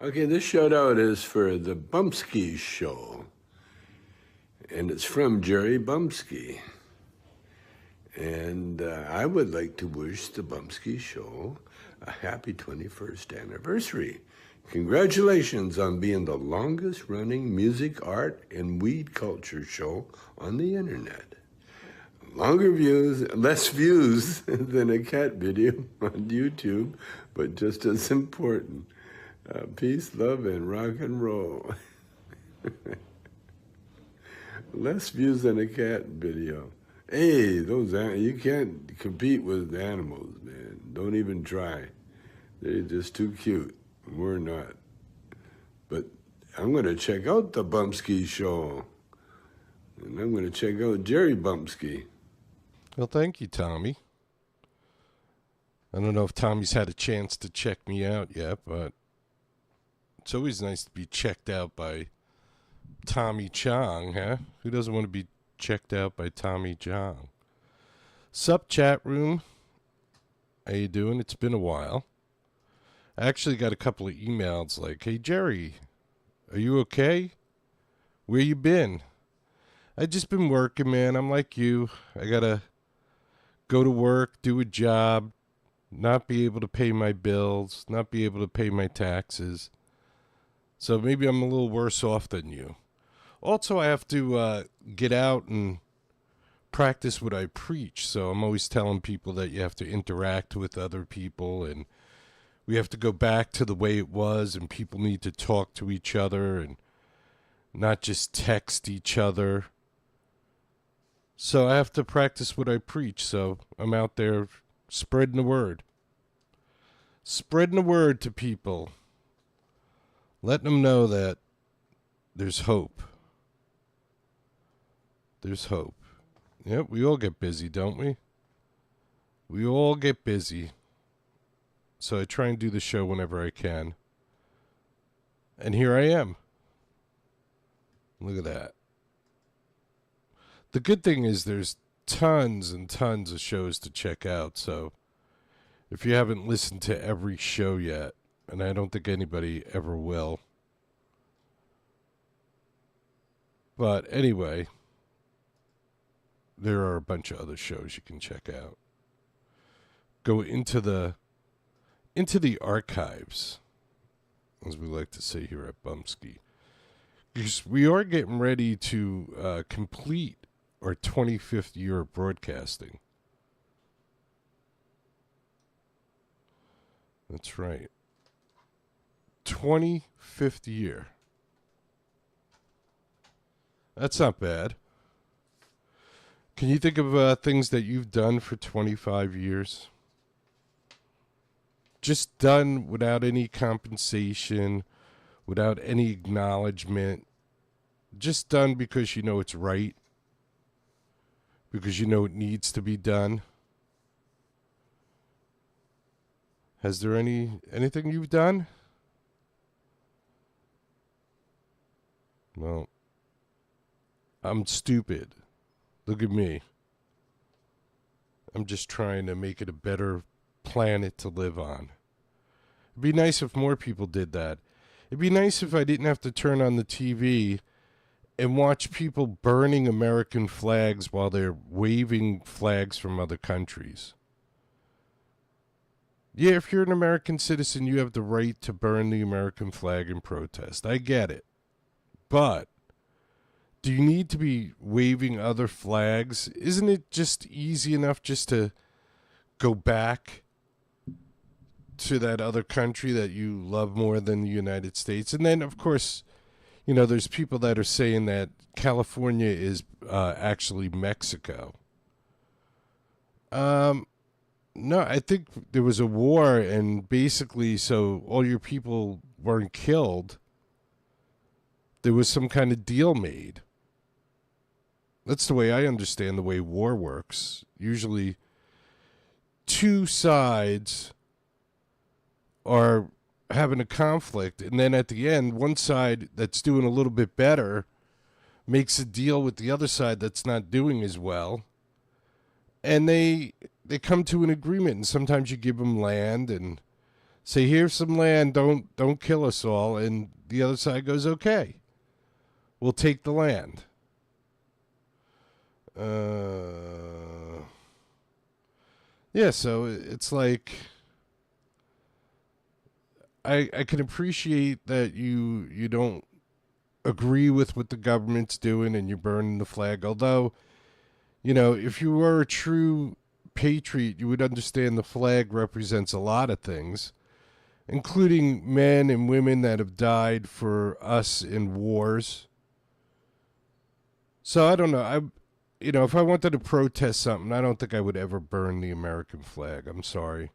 Okay, this shout out is for the Bumpskey Show, and it's from Jerry Bumpskey. And I would like to wish the Bumpskey Show a happy 21st anniversary. Congratulations on being the longest running music, art, and weed culture show on the internet. Longer views, less views than a cat video on YouTube, but just as important. Peace, love, and rock and roll. Less views than a cat video. Hey, you can't compete with animals, man. Don't even try. They're just too cute. We're not. But I'm going to check out the Bumpskey Show. And I'm going to check out Jerry Bumpskey. Well, thank you, Tommy. I don't know if Tommy's had a chance to check me out yet, but it's always nice to be checked out by Tommy Chong, huh? Who doesn't want to be checked out by Tommy Chong? Sup, chat room? How you doing? It's been a while. I actually got a couple of emails like, hey, Jerry, are you okay? Where you been? I just been working, man. I'm like you. I got to go to work, do a job, not be able to pay my bills, not be able to pay my taxes. So maybe I'm a little worse off than you. Also, I have to get out and practice what I preach. So I'm always telling people that you have to interact with other people, and we have to go back to the way it was, and people need to talk to each other and not just text each other. So I have to practice what I preach. So I'm out there spreading the word. Spreading the word to people. Letting them know that there's hope. There's hope. Yep, we all get busy, don't we? We all get busy. So I try and do the show whenever I can. And here I am. Look at that. The good thing is there's tons and tons of shows to check out. So if you haven't listened to every show yet, and I don't think anybody ever will. But anyway, there are a bunch of other shows you can check out. Go into the archives, as we like to say here at Bumpskey. Because we are getting ready to complete our 25th year of broadcasting. That's right. 25th year. That's not bad. Can you think of things that you've done for 25 years? Just done without any compensation, without any acknowledgement. Just done because you know it's right. Because you know it needs to be done. Has there anything you've done? Well, I'm stupid. Look at me. I'm just trying to make it a better planet to live on. It'd be nice if more people did that. It'd be nice if I didn't have to turn on the TV and watch people burning American flags while they're waving flags from other countries. Yeah, if you're an American citizen, you have the right to burn the American flag in protest. I get it. But do you need to be waving other flags? Isn't it just easy enough just to go back to that other country that you love more than the United States? And then, of course, you know, there's people that are saying that California is actually Mexico. No, I think there was a war, and basically, so all your people weren't killed. There was some kind of deal made. That's the way I understand the way war works. Usually, two sides are having a conflict, and then at the end, one side that's doing a little bit better makes a deal with the other side that's not doing as well, and they come to an agreement. And sometimes you give them land, and Say, here's some land, don't kill us all, and the other side goes, okay, we'll take the land. Yeah, so it's like I can appreciate that you don't agree with what the government's doing and you're burning the flag. Although, if you were a true patriot, you would understand the flag represents a lot of things, including men and women that have died for us in wars. So I don't know. If I wanted to protest something, I don't think I would ever burn the American flag. I'm sorry.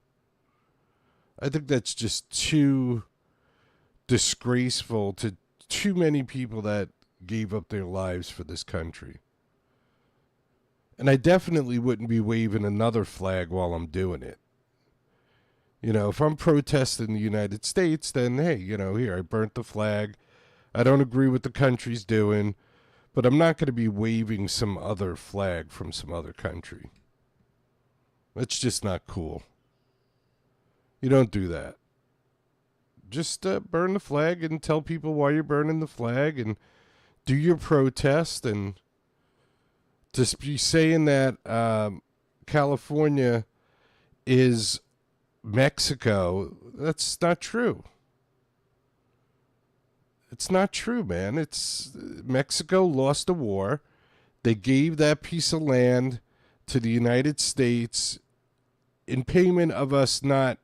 I think that's just too disgraceful to too many people that gave up their lives for this country. And I definitely wouldn't be waving another flag while I'm doing it. If I'm protesting the United States, then hey, here, I burnt the flag. I don't agree with the country's doing, but I'm not going to be waving some other flag from some other country. That's just not cool. You don't do that. Just burn the flag and tell people why you're burning the flag and do your protest. And to be saying that California is Mexico, that's not true. It's not true, man. It's Mexico lost a war. They gave that piece of land to the United States in payment of us not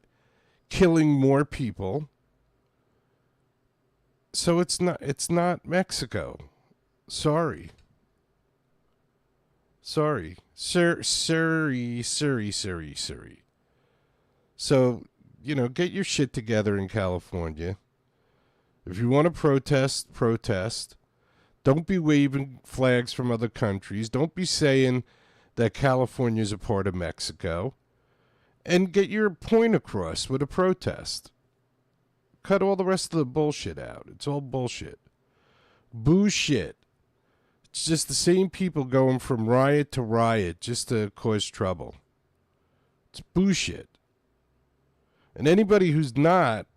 killing more people. So it's not Mexico. Sorry. Sorry. Sorry. So, get your shit together in California. If you want to protest, protest. Don't be waving flags from other countries. Don't be saying that California is a part of Mexico. And get your point across with a protest. Cut all the rest of the bullshit out. It's all bullshit. Bullshit. It's just the same people going from riot to riot just to cause trouble. It's bullshit. And anybody who's not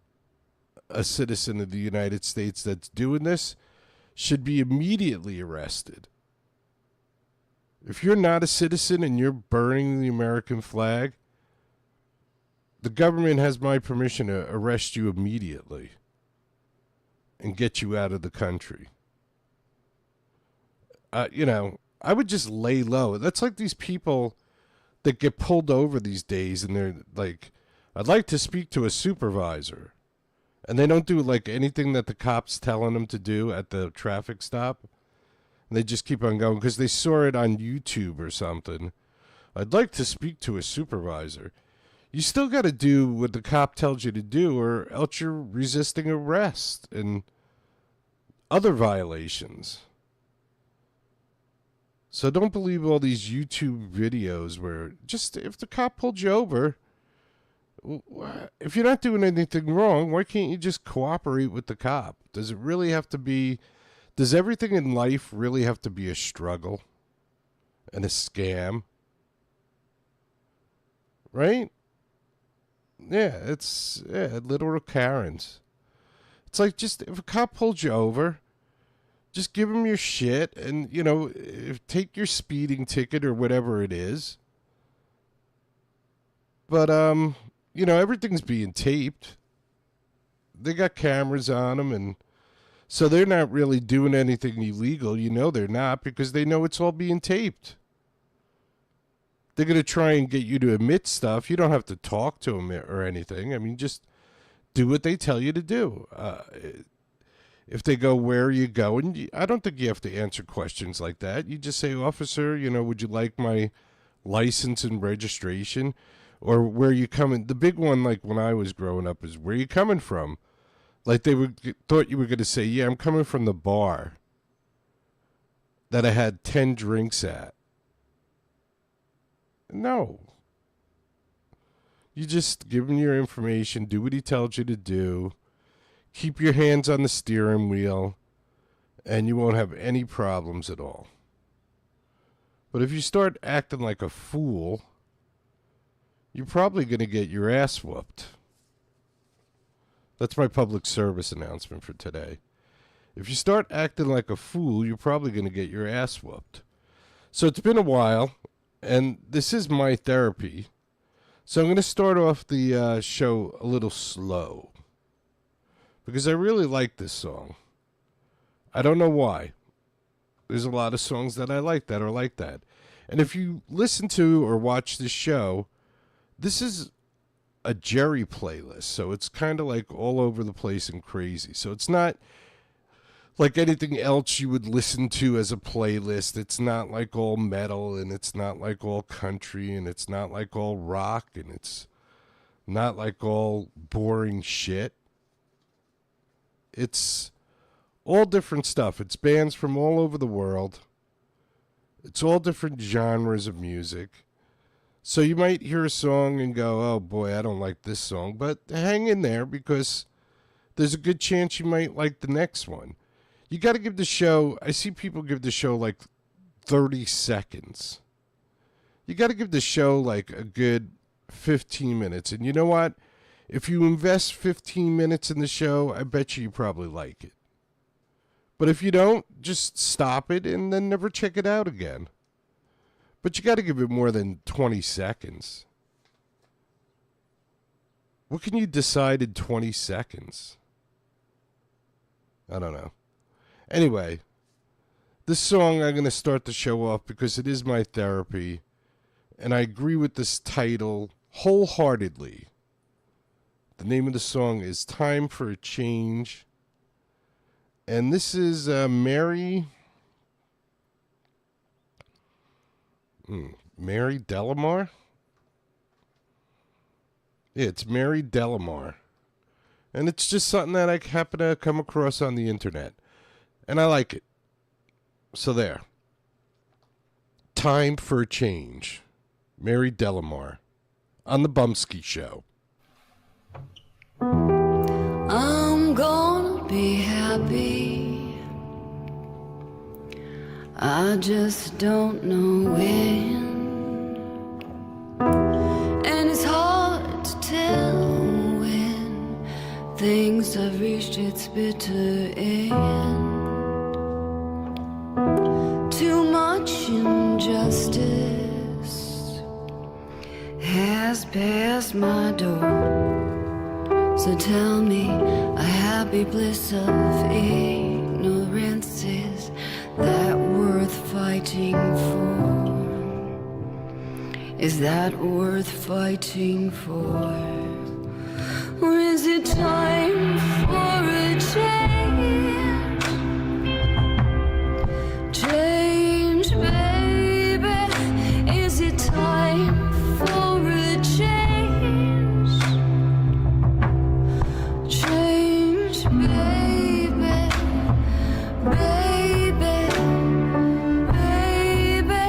a citizen of the United States that's doing this should be immediately arrested. If you're not a citizen and you're burning the American flag, the government has my permission to arrest you immediately and get you out of the country. I would just lay low. That's like these people that get pulled over these days and they're like, I'd like to speak to a supervisor. And they don't do like anything that the cop's telling them to do at the traffic stop. And they just keep on going because they saw it on YouTube or something. I'd like to speak to a supervisor. You still got to do what the cop tells you to do, or else you're resisting arrest and other violations. So don't believe all these YouTube videos where just if the cop pulled you over, if you're not doing anything wrong, why can't you just cooperate with the cop? Does everything in life really have to be a struggle and a scam? Right? Yeah, little Karens. It's like, just if a cop pulls you over, just give him your shit and, take your speeding ticket or whatever it is. But, everything's being taped. They got cameras on them, and so they're not really doing anything illegal. They're not, because they know it's all being taped. They're going to try and get you to admit stuff. You don't have to talk to them or anything. I mean, just do what they tell you to do. If they go, where are you going? I don't think you have to answer questions like that. You just say, officer, would you like my license and registration? Or where you coming? The big one, like when I was growing up, is where you coming from? Like thought you were going to say, yeah, I'm coming from the bar that I had 10 drinks at. No. You just give him your information, do what he tells you to do, keep your hands on the steering wheel, and you won't have any problems at all. But if you start acting like a fool, you're probably going to get your ass whooped. That's my public service announcement for today. If you start acting like a fool, you're probably going to get your ass whooped. So it's been a while, and this is my therapy. So I'm going to start off the show a little slow, because I really like this song. I don't know why. There's a lot of songs that I like that are like that. And if you listen to or watch this show, this is a Jerry playlist. So it's kind of like all over the place and crazy. So it's not like anything else you would listen to as a playlist. It's not like all metal, and it's not like all country, and it's not like all rock, and it's not like all boring shit. It's all different stuff. It's bands from all over the world. It's all different genres of music. So you might hear a song and go, oh boy, I don't like this song. But hang in there, because there's a good chance you might like the next one. You got to give the show, I see people give the show like 30 seconds. You got to give the show like a good 15 minutes. And you know what? If you invest 15 minutes in the show, I bet you probably like it. But if you don't, just stop it and then never check it out again. But you got to give it more than 20 seconds. What can you decide in 20 seconds? I don't know. Anyway, this song I'm going to start the show off because it is my therapy, and I agree with this title wholeheartedly. The name of the song is Time for a Change, and this is Mary Delamar? Yeah, it's Mary Delamar. And it's just something that I happen to come across on the internet. And I like it. So there. Time for a Change. Mary Delamar. On the Bumpskey Show. I'm gonna be happy. I just don't know when. And it's hard to tell when things have reached its bitter end. Too much injustice has passed my door. So tell me, a happy bliss of ignorance, is that worth fighting for? Is that worth fighting for? Or is it time for a change? Change, baby. Is it time for a change? Change, baby. Baby, baby.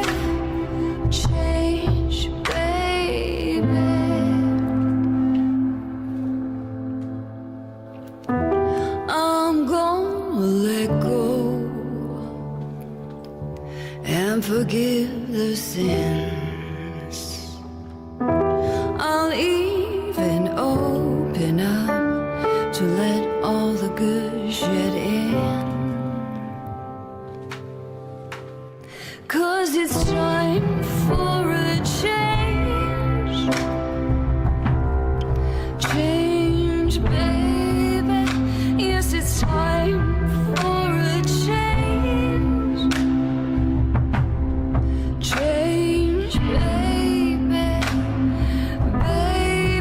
Change, baby. I'm gonna let go and forgive the sins. I'll even open up to let all the good shit in. 'Cause it's time for a change. Change, baby. Yes, it's time for a change. Change, baby. Baby.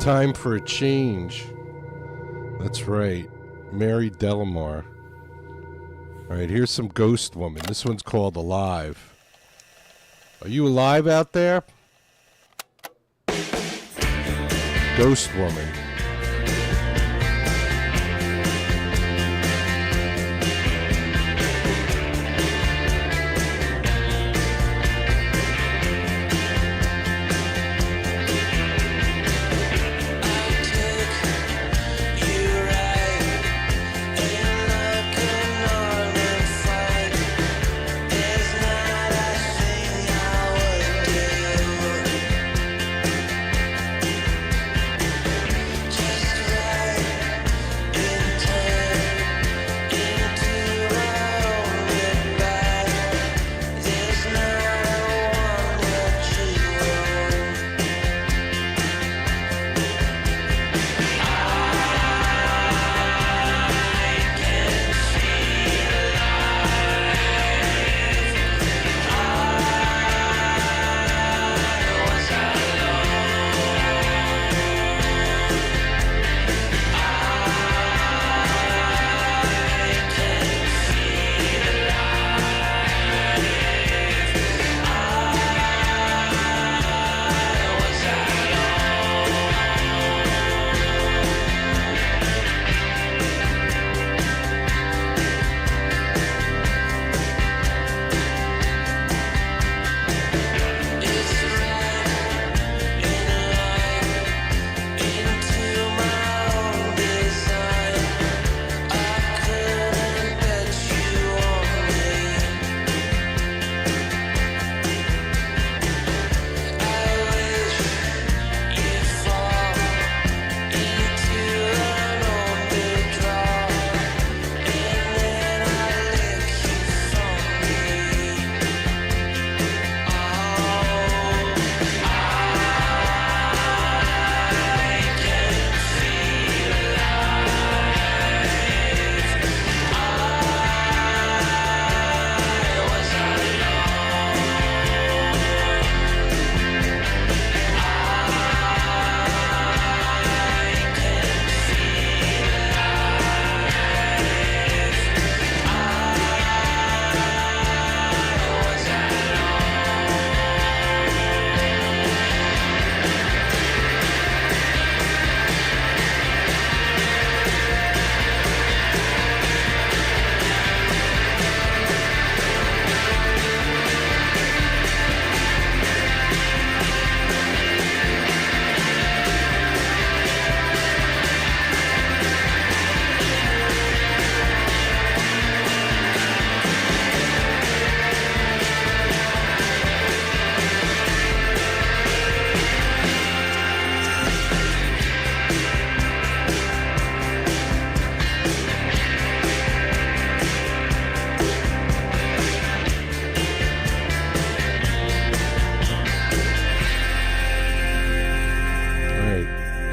Time for a Change. That's right. Mary Delamar. All right, here's some Ghost Woman. This one's called Alive. Are you alive out there? Ghost Woman.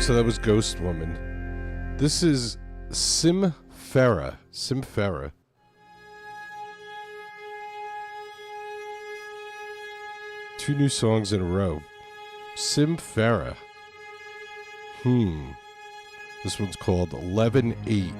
So that was Ghost Woman. This is Simfera. Simfera. Two new songs in a row. Simfera. This one's called 11-8.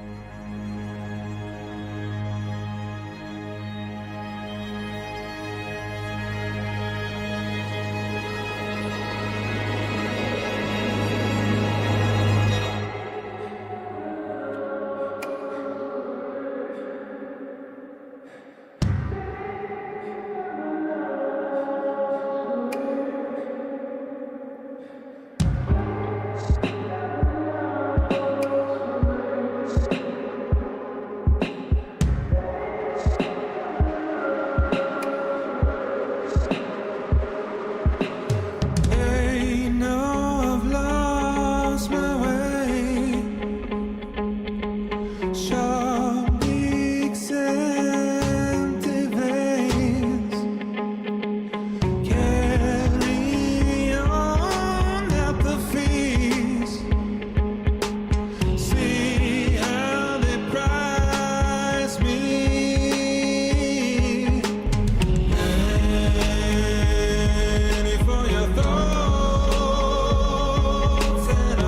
For your thoughts and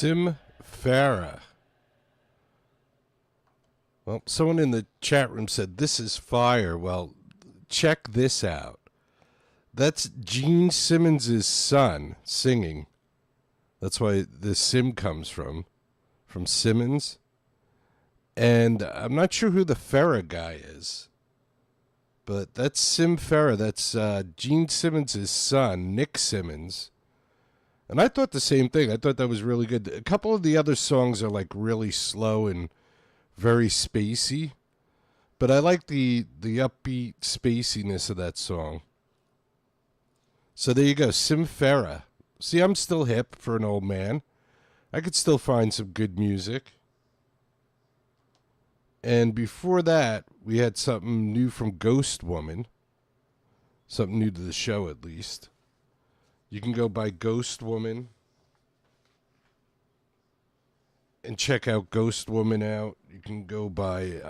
Sim Farah. Well, someone in the chat room said, this is fire. Well, check this out. That's Gene Simmons' son singing. That's why the Sim comes from Simmons. And I'm not sure who the Farah guy is. But that's Sim Farah. That's Gene Simmons' son, Nick Simmons. And I thought the same thing. I thought that was really good. A couple of the other songs are like really slow and very spacey. But I like the upbeat spaciness of that song. So there you go, Sim Farah. See, I'm still hip for an old man. I could still find some good music. And before that, we had something new from Ghost Woman. Something new to the show, at least. You can go by Ghost Woman and check out Ghost Woman out. You can go by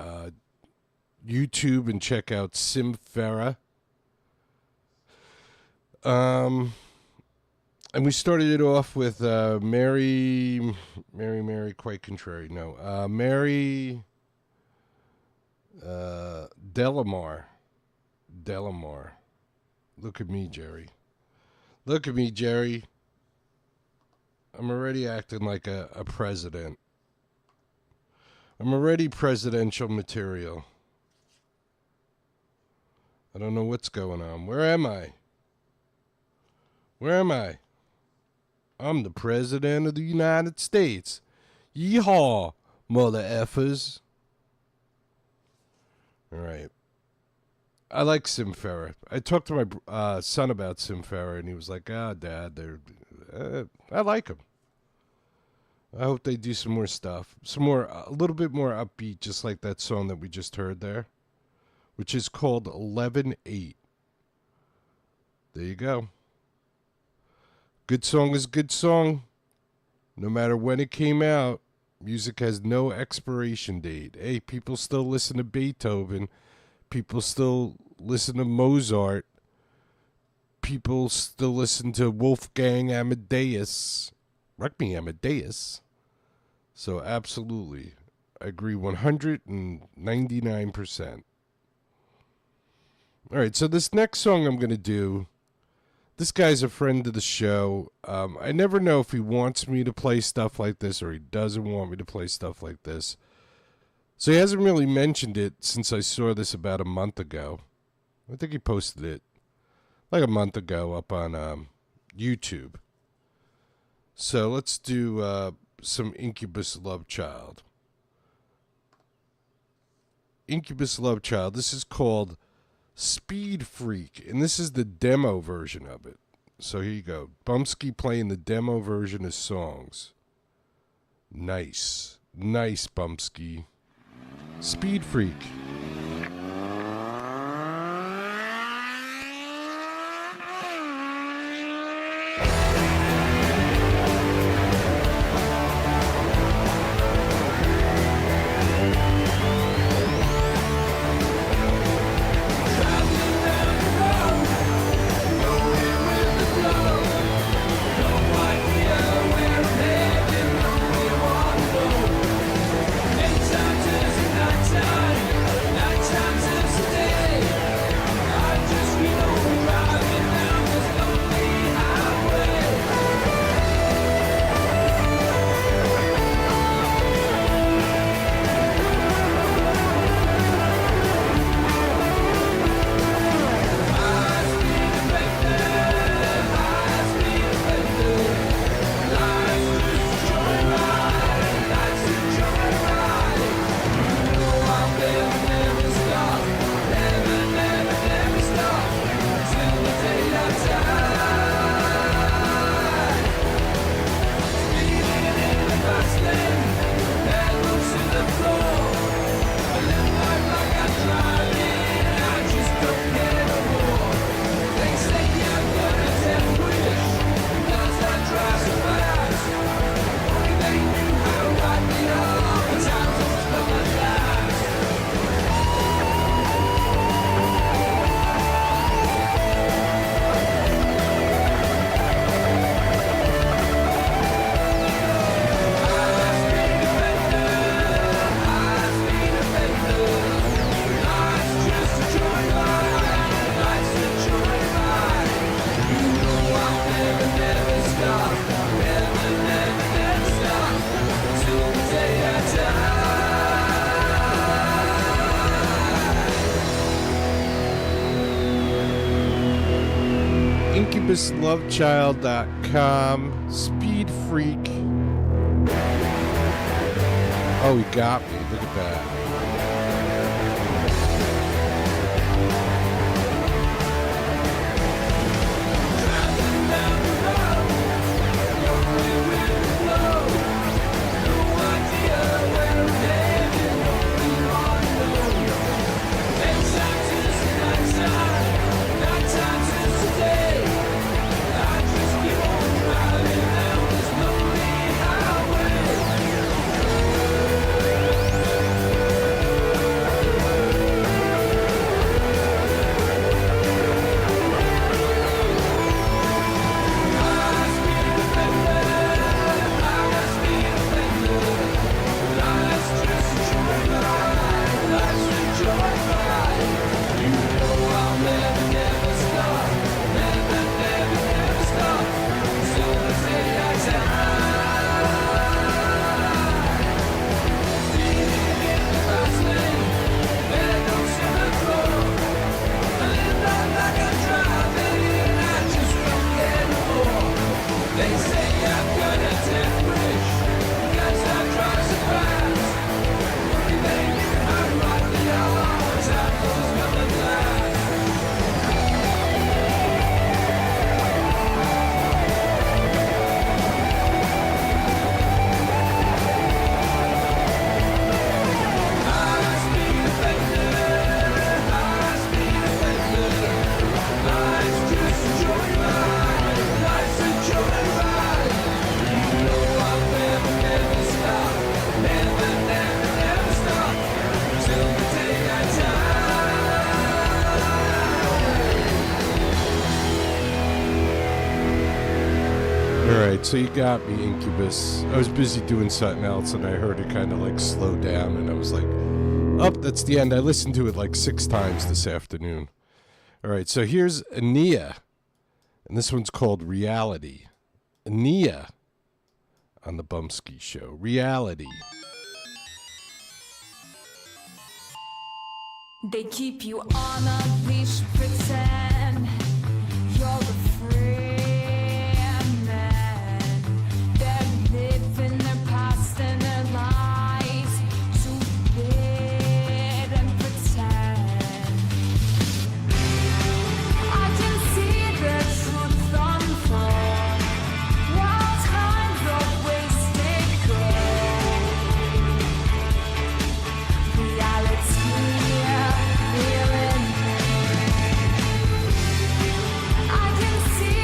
YouTube and check out Sim Farah. And we started it off with Mary, quite contrary. No, Mary Delamar. Look at me, Jerry. Look at me, Jerry. I'm already acting like a president. I'm already presidential material. I don't know what's going on. Where am I? Where am I? I'm the President of the United States. Yeehaw, mother effers. All right. I like Sim Farah. I talked to my son about Sim Farah, and he was like, Dad, I like him. I hope they do some more stuff. A little bit more upbeat, just like that song that we just heard there, which is called 11-8. There you go. Good song is good song. No matter when it came out, music has no expiration date. Hey, people still listen to Beethoven. People still listen to Mozart. People still listen to Wolfgang Amadeus. Rock me, Amadeus. So absolutely. I agree 199%. All right, so this next song I'm going to do, this guy's a friend of the show. I never know if he wants me to play stuff like this or he doesn't want me to play stuff like this. So he hasn't really mentioned it since I saw this about a month ago. I think he posted it like a month ago up on YouTube. So let's do some Incubus Love Child. Incubus Love Child. This is called Speed Freak, and this is the demo version of it. So here you go. Bumpskey playing the demo version of songs. Nice. Nice, Bumpskey. Speed Freak. Nighttime IncubusLoveChild.com. Speed Freak. Oh, he got me. Look at that. So you got me, Incubus. I was busy doing something else, and I heard it kind of like slow down, and I was like, oh, that's the end. I listened to it like 6 times this afternoon. All right, so here's Ania, and this one's called Reality. Ania on the Bumpskey Show. Reality. They keep you on a leash, pretend you're a free man. They're living their past and their lies to hide and pretend. I can see the truth unfold while time's always go. Reality. I can see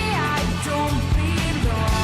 I don't belong.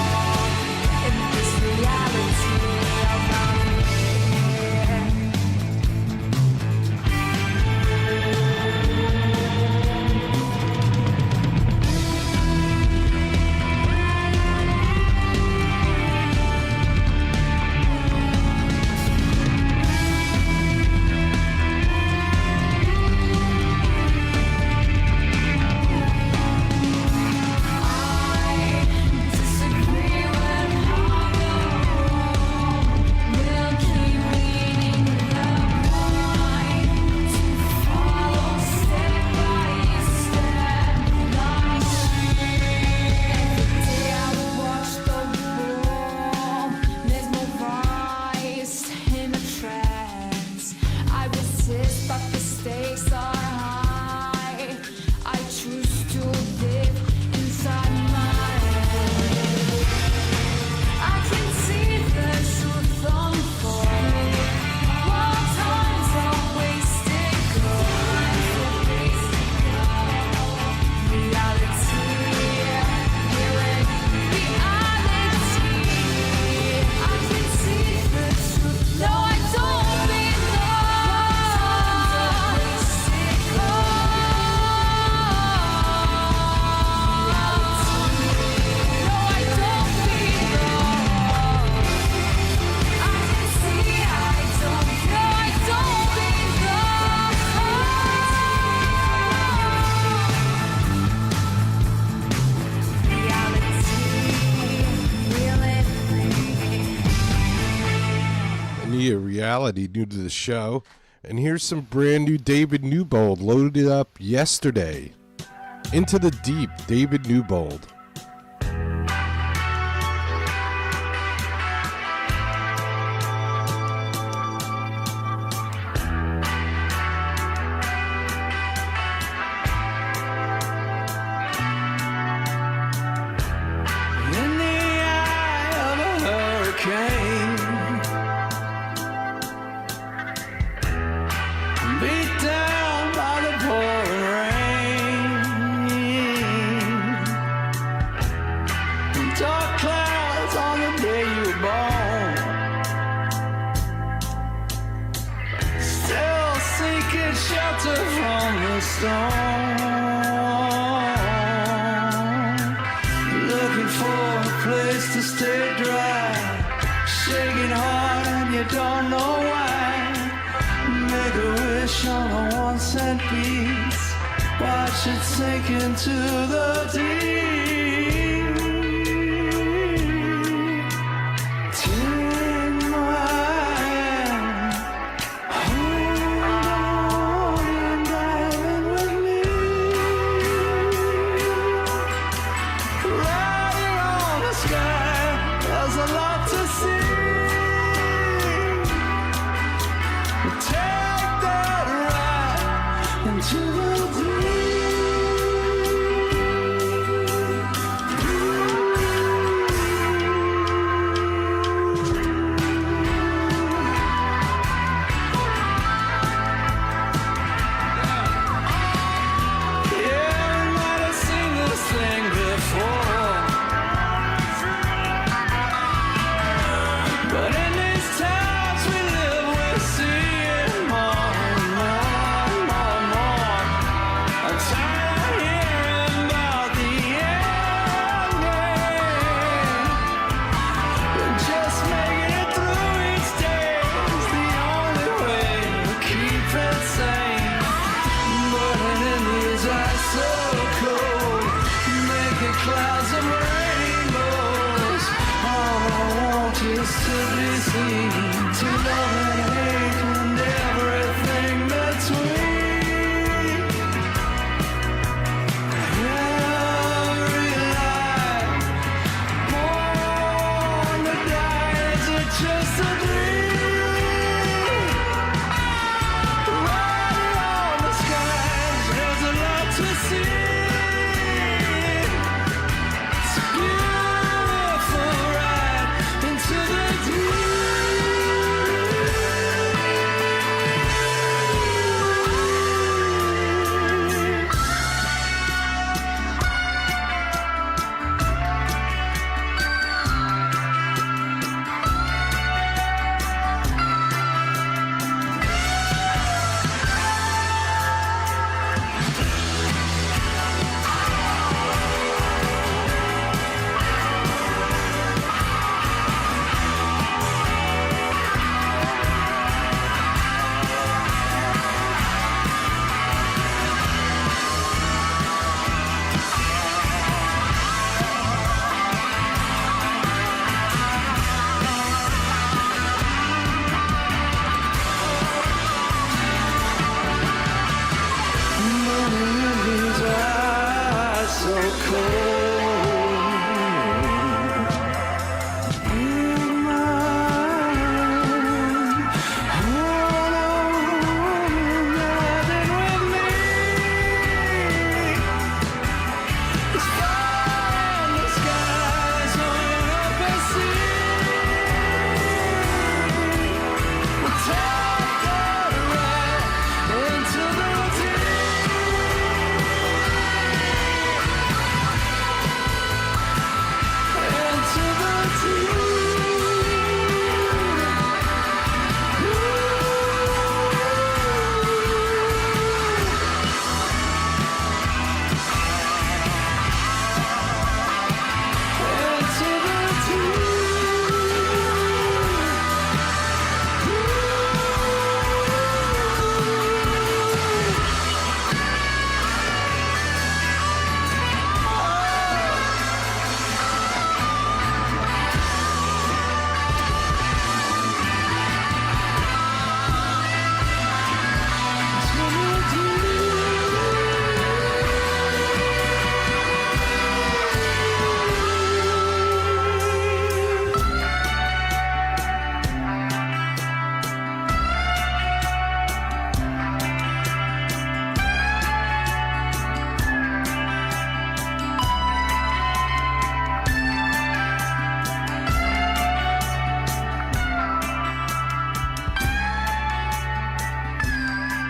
Reality, new to the show. And here's some brand new David Newbold, loaded up yesterday. Into the Deep, David Newbold. Looking for a place to stay dry, shaking hard and you don't know why. Make a wish on a 1-cent piece, watch it sink into the deep. Take my hand, hold on and dive in with me. Riding on the sky, there's a lot to see. Take that ride into the deep.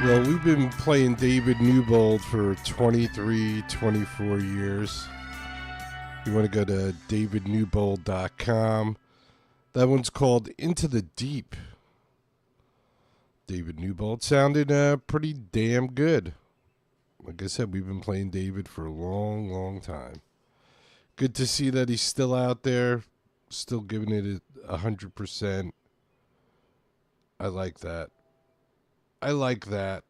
Well, we've been playing David Newbold for 23, 24 years. You want to go to davidnewbold.com. That one's called Into the Deep. David Newbold sounded pretty damn good. Like I said, we've been playing David for a long, long time. Good to see that he's still out there, still giving it 100%. I like that. I like that.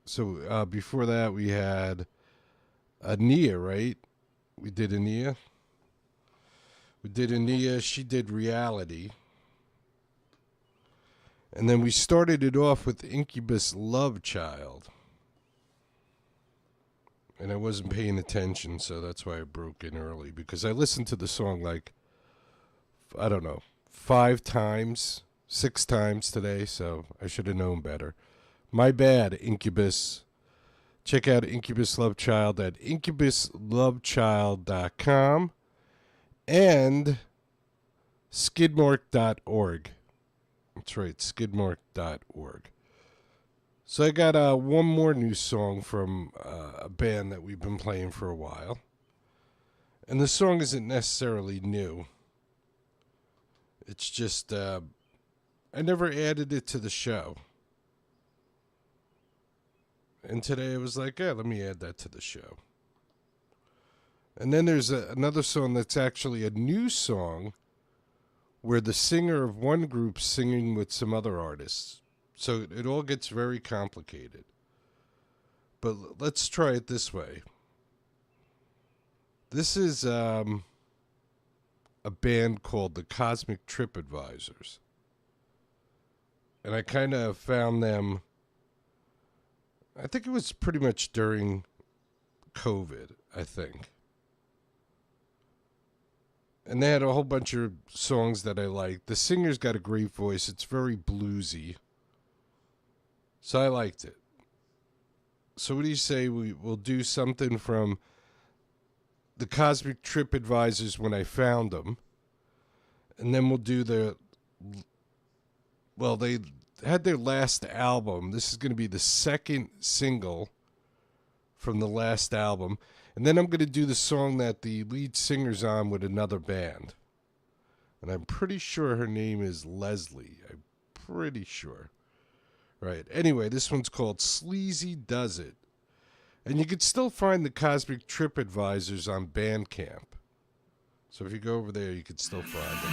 So before that, we had Ania, right? We did Ania. She did Reality. And then we started it off with Incubus Love Child. And I wasn't paying attention, so that's why I broke in early. Because I listened to the song like, I don't know, 5 times, 6 times today, so I should have known better. My bad, Incubus. Check out Incubus Love Child at incubuslovechild.com and skidmark.org. That's right, skidmark.org. So I got one more new song from a band that we've been playing for a while. And the song isn't necessarily new. It's just, I never added it to the show. And today I was like, yeah, let me add that to the show. And then there's another song that's actually a new song where the singer of one group's singing with some other artists. So it all gets very complicated. But let's try it this way. This is a band called the Cosmic Trip Advisors. And I kind of found them, I think it was pretty much during COVID, I think. And they had a whole bunch of songs that I liked. The singer's got a great voice. It's very bluesy. So I liked it. So what do you say we'll do something from the Cosmic Trip Advisors when I found them. And then we'll do they had their last album. This is going to be the second single from the last album. And then I'm going to do the song that the lead singer's on with another band. And I'm pretty sure her name is Leslie. I'm pretty sure. Right. Anyway, this one's called Sleazy Does It. And you can still find the Cosmic Trip Advisors on Bandcamp. So if you go over there, you can still find them.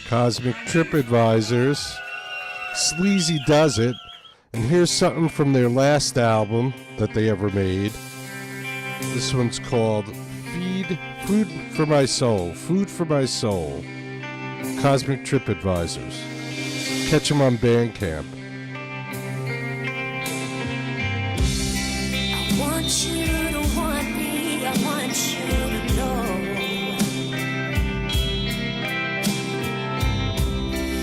Cosmic Trip Advisors. Sleazy Does It. And here's something from their last album that they ever made. This one's called Food for My Soul. Food for My Soul. Cosmic Trip Advisors. Catch them on Bandcamp. I want you to want me, I want you to know.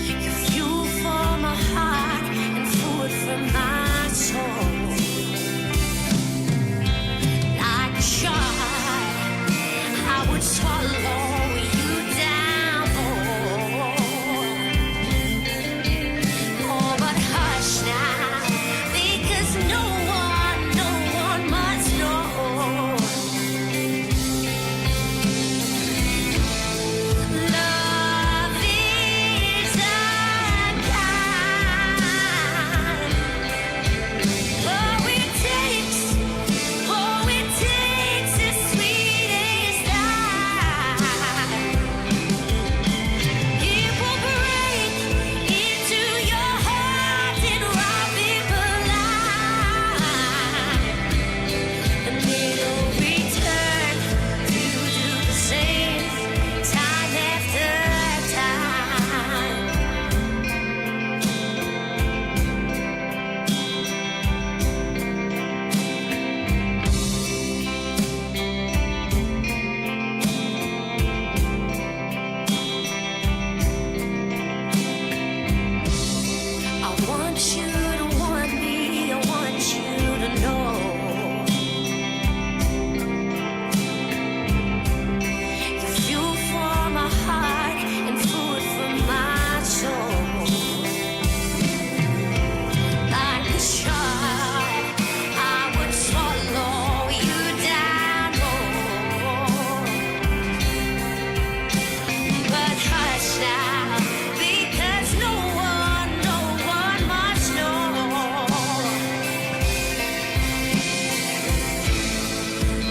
You're fuel for my heart and food for my soul. Like a shark, I would swallow you down. Oh, but hush now, because no one must know. Love is unkind. Oh, it takes the sweetest time. It will break into your heart and rob people alive. And it'll return to do the same time after time. I want you to want me, I want you to know. You're fuel for my heart and food for my soul. Like a shark, I would swallow you down. But hush now, because no one must know.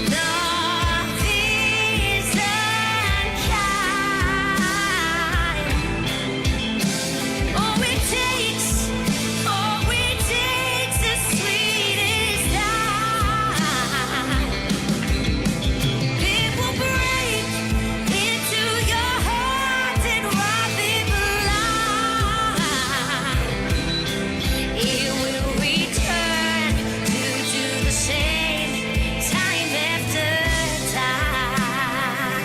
Love is unkind. Oh, it takes the sweetest time. It will break into your heart and rob people alive. It will return to do the same time after time.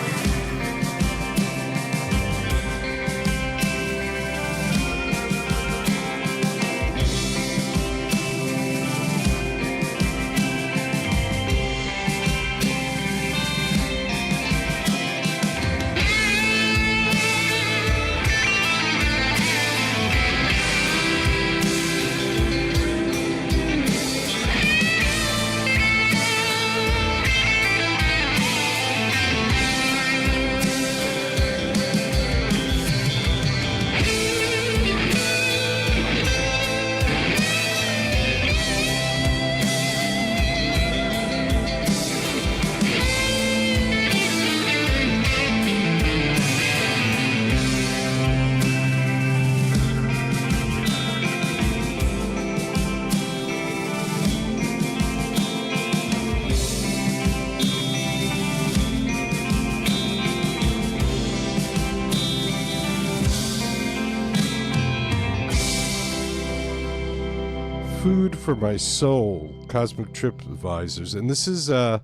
Food for My Soul. Cosmic Trip Advisors. And this is, I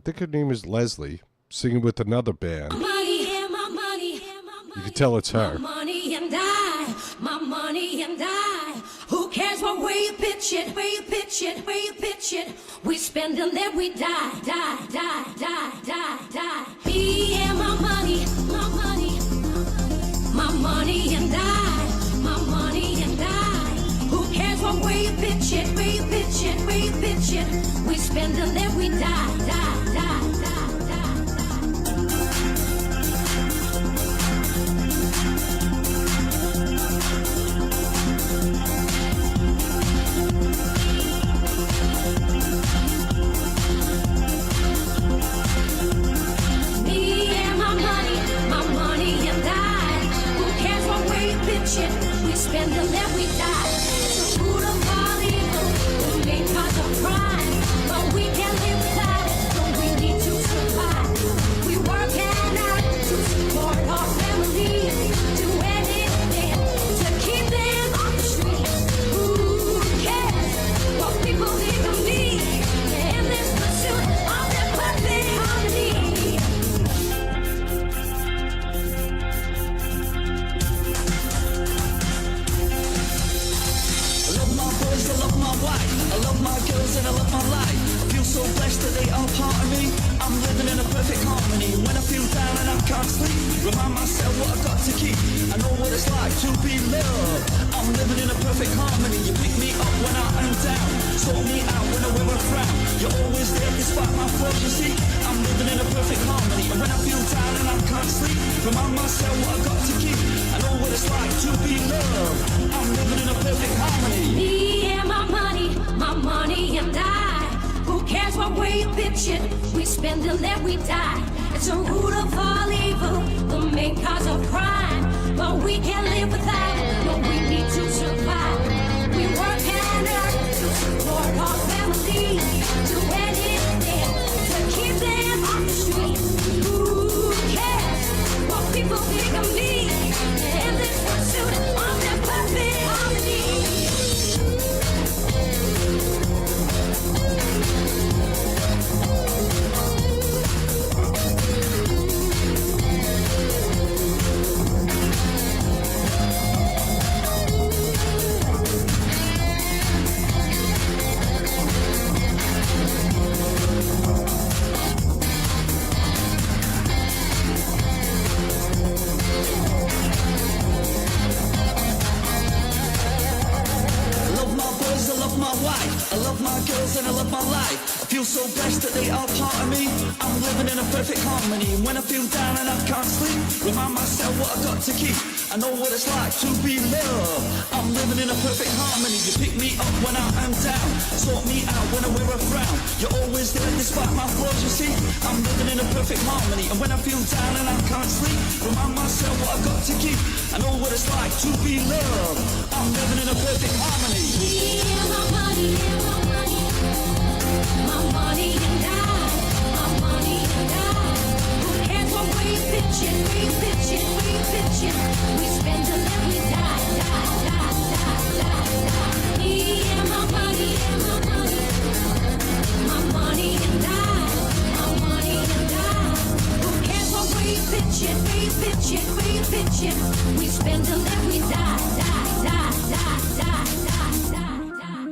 think her name is Leslie, singing with another band. Money and my money. You can tell it's her. My money and I. Who cares what way you pitch it, where you pitch it, where you pitch it? We spend and then we die. Me and my money. My money and I. My money and I. Who cares what way you pitch it, where you pitch it, where you pitch it? We spend and then we die. Me and my money and I. I love my wife, I love my girls and I love my life. I feel so blessed that they are part of me. I'm living in a perfect harmony. When I feel down and I can't sleep, remind myself what I've got to keep. I know what it's like to be loved. I'm living in a perfect harmony. You pick me up when I am down, sort me out when I wear a frown. You're always there despite my flaws, you see. I'm living in a perfect harmony. And when I feel down and I can't sleep, remind myself what I've got to keep. I know what it's like to be loved. I'm living in a perfect harmony. Me and my money and I. Who cares what way you pitch it? We spend till that we die. It's a root of all evil, the main cause of crime. But we can't live without it, no, we need to survive. We work and earn to support our family, to anything to keep them off the street. Who cares what people think of me? In this pursuit of their perfect harmony. I love my girls and I love my life. I feel so blessed that they are part of me. I'm living in a perfect harmony. When I feel down and I can't sleep, remind myself what I've got to keep. I know what it's like to be loved. I'm living in a perfect harmony. You pick me up when I am down, sort me out when I wear a frown. You're always there despite my flaws, you see. I'm living in a perfect harmony. And when I feel down and I can't sleep, remind myself what I've got to keep. I know what it's like to be loved. I'm living in a perfect harmony. My money and I, my money and I. Who cares what way you pitch it, way you pitch it, way you pitch it? We spend till then we die, die, die, die, die, die. Me and my money and my money and I, my money and I. Who cares what way you pitch it, way you pitch it, way you pitch it? We spend till then we die, die, die, die, die, die, die.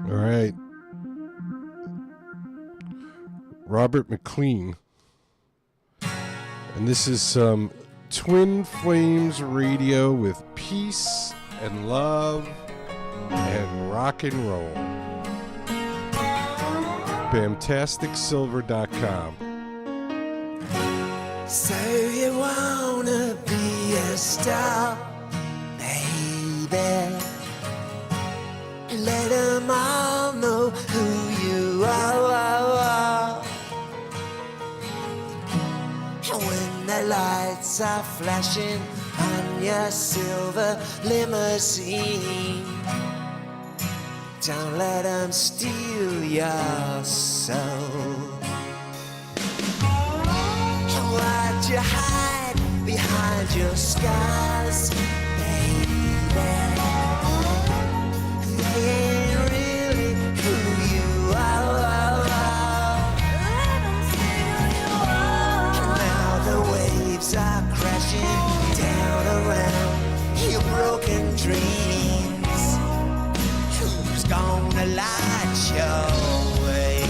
All right. Robert McLean. And this is some Twin Flames radio with peace and love and rock and roll. BamtasticSilver.com. So you wanna be a star, baby? Let them all know who you are. And when the lights are flashing on your silver limousine, don't let them steal your soul. And why'd you hide behind your scars, baby? They ain't really who you are. And now the waves are crashing down around your broken dreams. Who's gonna light your way?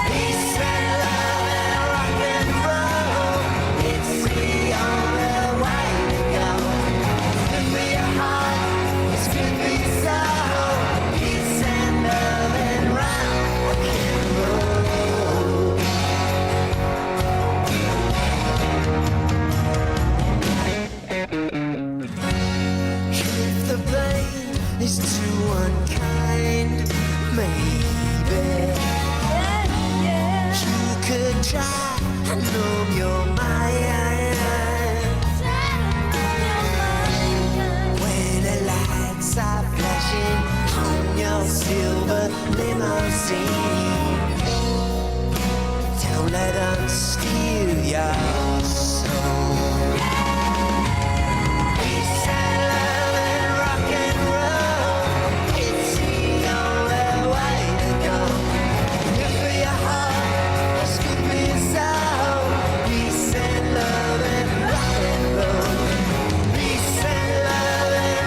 Peace and love and rock and roll, it's the only way to go. Good for your heart, it's good for your soul. Peace and love and rock and roll. If the blame is too unkind, maybe you could try and numb your mind. When the lights are flashing on your silver limousine, don't let them steal your soul. Peace and love and rock and roll, it's the only way to go. Good for your heart, it's good for your soul. Peace and love and rock and roll. Peace and love and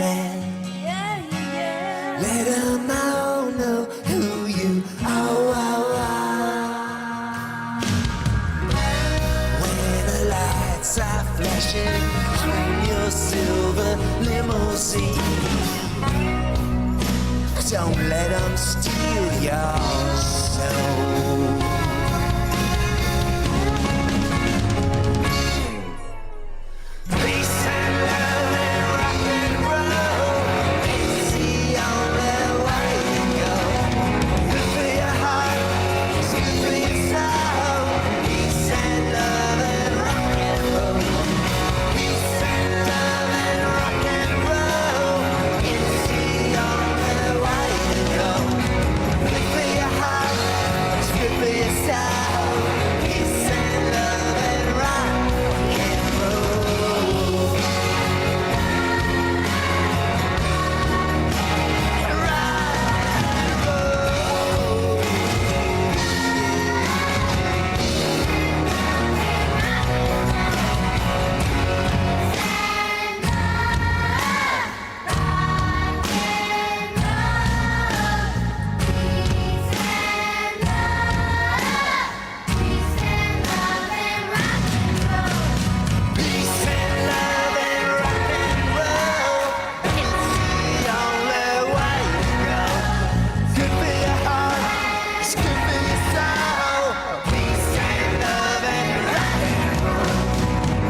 man. Let 'em all know who you are. When the lights are flashing from your silver limousine, don't let 'em steal your soul. Peace and love and rock and roll, it's the only way to go. Good for your heart, it's good for your soul. Peace and love and rock and roll. Peace and love and rock and roll, it's the only way to go. Good for your heart, it's good for your soul. Peace and love and rock and roll. Peace and love and rock and roll, it's the only way to go. Good for your heart, it's good for your soul. Peace and love and rock and roll.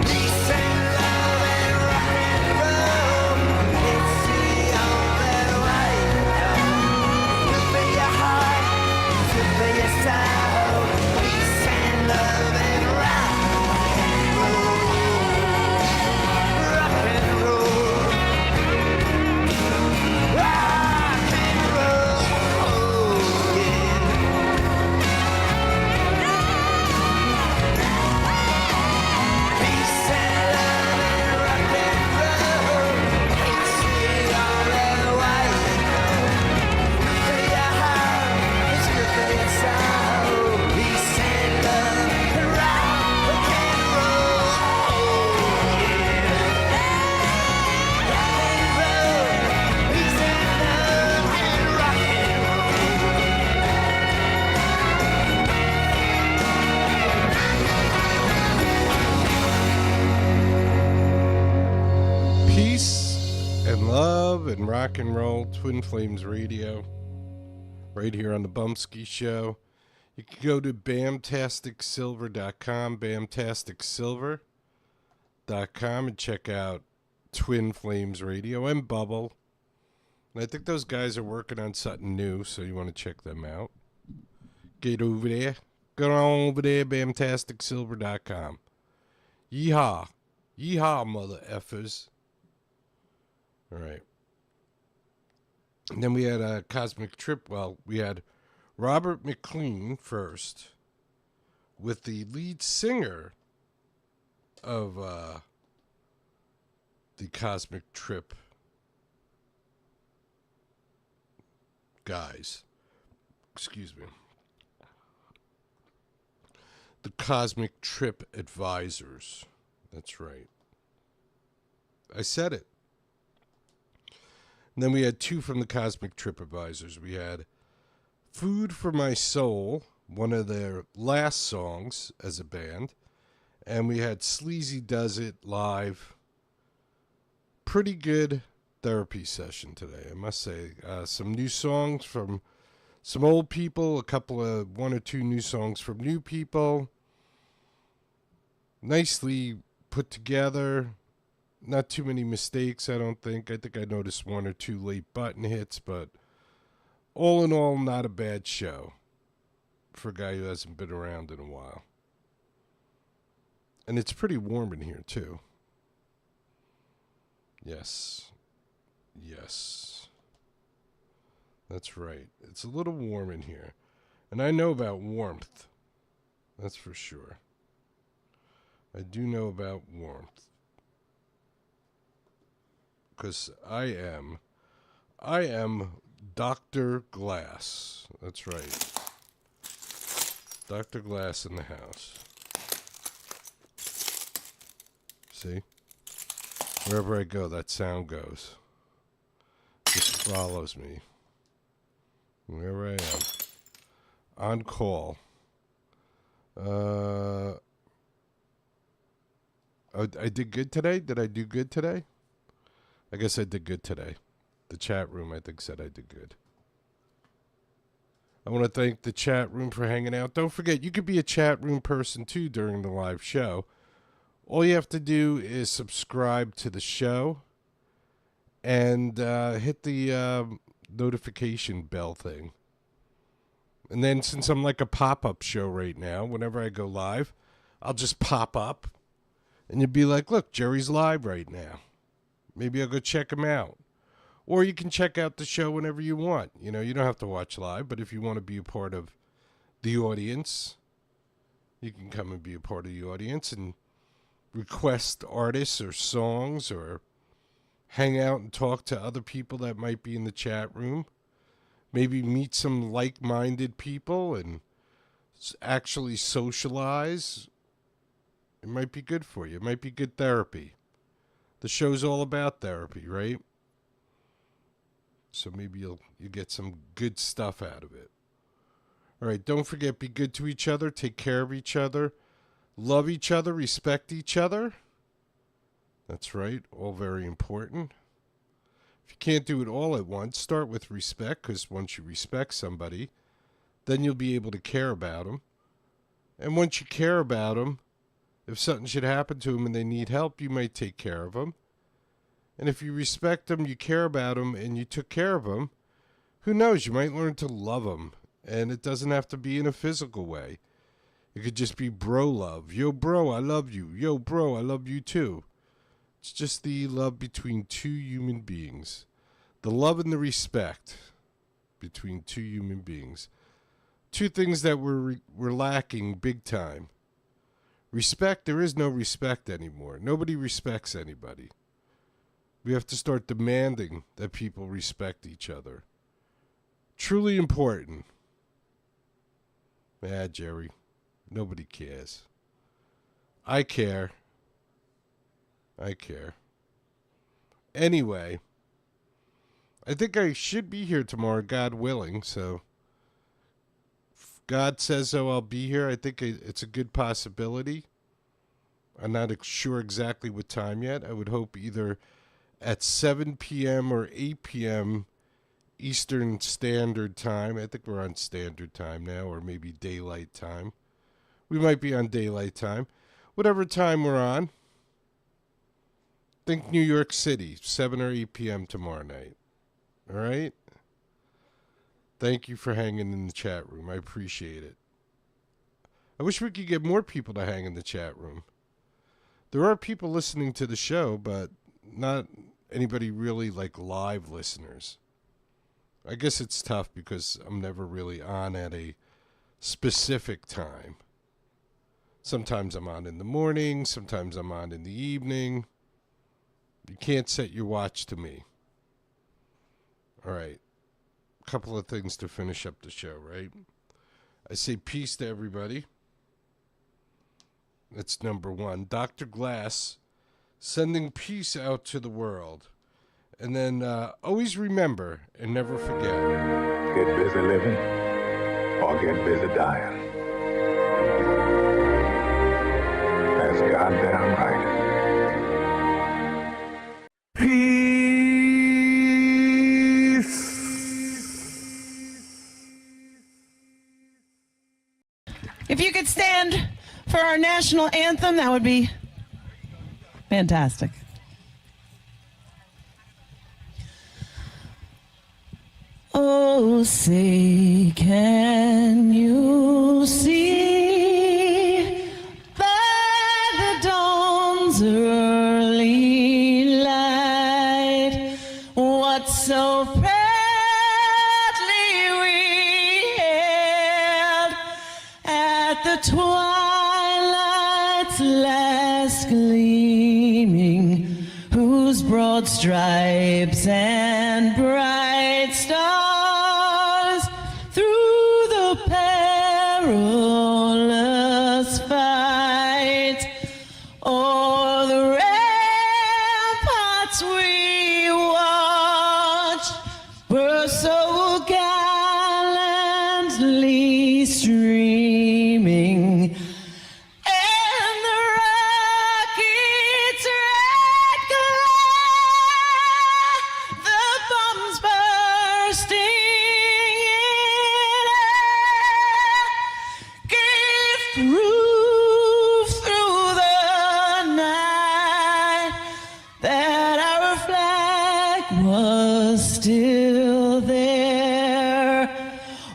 Peace and love and rock and roll, it's the only way to go. Good for your heart, it's good for your soul. Peace and love and rock and roll. Rock and roll. Rock and roll. Yeah. Peace and love and rock and roll. It's the only way to go. Good for your heart, it's good for your soul. Peace and love and rock and roll. Rock and roll. Peace and love and rock and roll. Peace and love and rock and roll, Twin Flames Radio, right here on the Bumpskey Show. You can go to bamtasticsilver.com, bamtasticsilver.com, and check out Twin Flames Radio and Bubble. And I think those guys are working on something new, so you want to check them out. Get over there. Go on over there, bamtasticsilver.com. Yeehaw. Yeehaw, mother effers. All right. And then we had a Cosmic Trip. Well, we had Robert McLean first with the lead singer of the Cosmic Trip guys. Excuse me. The Cosmic Trip Advisors. That's right. I said it. And then we had two from the Cosmic Trip Advisors. We had Food for My Soul, one of their last songs as a band. And we had Sleazy Does It live. Pretty good therapy session today, I must say. Some new songs from some old people, one or two new songs from new people. Nicely put together. Not too many mistakes, I don't think. I think I noticed one or two late button hits, but all in all, not a bad show for a guy who hasn't been around in a while. And it's pretty warm in here, too. Yes. Yes. That's right. It's a little warm in here. And I know about warmth. That's for sure. I do know about warmth. Because I am Dr. Glass. That's right. Dr. Glass in the house. See? Wherever I go, that sound goes. just follows me wherever I am. On call. I did good today? Did I do good today? I guess I did good today. The chat room, I think, said I did good. I want to thank the chat room for hanging out. Don't forget, you could be a chat room person, too, during the live show. All you have to do is subscribe to the show and hit the notification bell thing. And then since I'm like a pop-up show right now, whenever I go live, I'll just pop up. And you'll be like, look, Jerry's live right now. Maybe I'll go check him out. Or you can check out the show whenever you want. You know, you don't have to watch live, but if you want to be a part of the audience, you can come and be a part of the audience and request artists or songs or hang out and talk to other people that might be in the chat room. Maybe meet some like-minded people and actually socialize. It might be good for you. It might be good therapy. The show's all about therapy, right? So maybe you get some good stuff out of it. All right, don't forget, be good to each other, take care of each other, love each other, respect each other. That's right, all very important. If you can't do it all at once, start with respect, because once you respect somebody, then you'll be able to care about them. And once you care about them, if something should happen to them and they need help, you might take care of them. And if you respect them, you care about them, and you took care of them, who knows, you might learn to love them. And it doesn't have to be in a physical way. It could just be bro love. Yo, bro, I love you. Yo, bro, I love you too. It's just the love between two human beings. The love and the respect between two human beings. Two things that we're lacking big time. Respect, there is no respect anymore. Nobody respects anybody. We have to start demanding that people respect each other. Truly important. Yeah, Jerry. Nobody cares. I care. I care. Anyway, I think I should be here tomorrow, God willing, so if God says so, I'll be here. I think it's a good possibility. I'm not sure exactly what time yet. I would hope either at 7 p.m. or 8 p.m. Eastern Standard Time. I think we're on Standard Time now, or maybe Daylight Time. We might be on Daylight Time. Whatever time we're on. Think New York City, 7 or 8 p.m. tomorrow night. All right? Thank you for hanging in the chat room. I appreciate it. I wish we could get more people to hang in the chat room. There are people listening to the show, but not anybody really like live listeners. I guess it's tough because I'm never really on at a specific time. Sometimes I'm on in the morning, sometimes I'm on in the evening. You can't set your watch to me. All right. A couple of things to finish up the show, right? I say peace to everybody. That's number one. Dr. Glass, sending peace out to the world. And then always remember and never forget. Get busy living or get busy dying. That's goddamn right. If you could stand for our national anthem, that would be fantastic. Oh, say, can you see by the dawn's early light what so proudly we hailed at the twilight's last gleaming, whose broad stripes and bright stars through the perilous fight o'er the ramparts we watched was still there.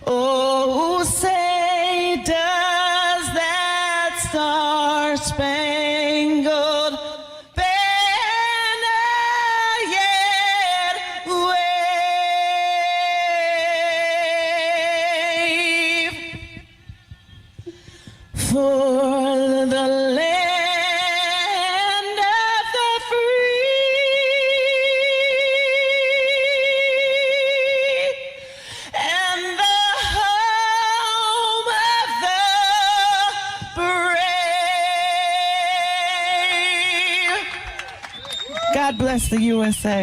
Oh, say, does that star-spangled banner yet wave for the land of the free and the home of the brave? God bless the USA.